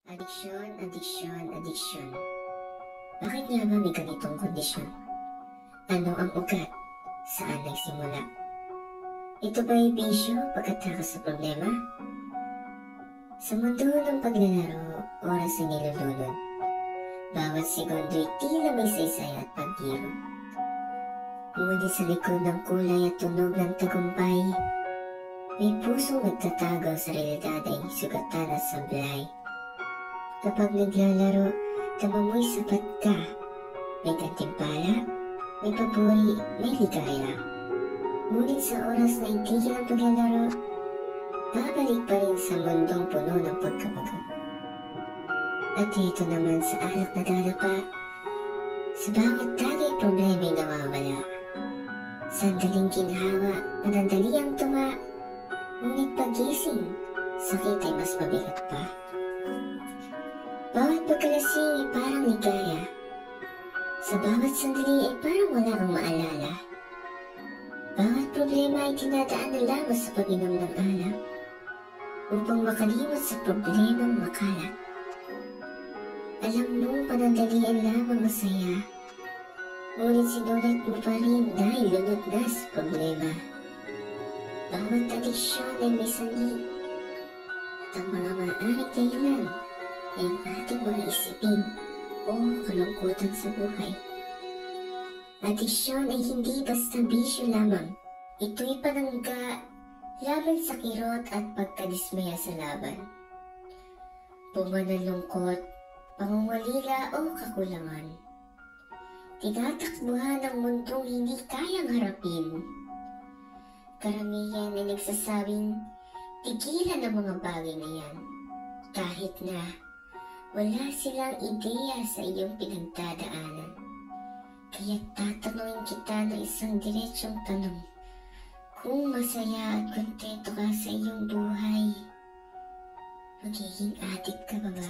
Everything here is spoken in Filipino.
Adiksyon, adiksyon, adiksyon. Bakit nga ba may ganitong kondisyon? Ano ang ugat? Saan nagsimula? Ito ba'y bisyo pagkatapos sa problema? Sa mundo ng paglalaro, oras ay nilulunod. Bawat segundo'y tila may saysay at pagbiro. Ngunit sa likod ng kulay at tunog ng tagumpay, may pusong nagtatago sa realidad ay sugatan at sablay. Kapag naglalaro, tama mo'y sapat ka. May gantimpala, may papuri, may ligaya. Ngunit sa oras na itigil ang paglalaro, babalik pa rin sa mundong puno ng pagkabago. At dito naman sa alak na darapa, sa bawat tagay problema'y nawawala. Sandaling ginhawa, panandaliang tuma, ngunit pagising, sakit ay mas mabigat pa. Bawat pagkalasing ay parang ligaya. Sa bawat sandali ay parang wala kang maalala. Bawat problema ay dinadaan na lamang sa pag-inom ng alak upang makalimot sa problemang makalat. Alam mo, panandalian lamang masaya, ngunit sinulat mo pa rin dahil lunod na sa problema. Bawat adiksyon ay may sanhi at ang mga maaaring dahilan ay ang ating mga isipin o kalungkutan sa buhay. Adiksyon ay hindi basta bisyo lamang. Ito'y panangga laban sa kirot at pagkadismaya sa laban. Bunga ng lungkot, pangungulila o kakulangan. Tinatakbuhan ng mundong hindi kayang harapin. Karamihan ay nagsasabing tigilan ang mga bagay na yan. Kahit na wala silang ideya sa iyong pinagdadaanan. Kaya tatanungin kita ng isang diretsong tanong. Kung masaya at kontento ka sa iyong buhay, magiging adik ka ba?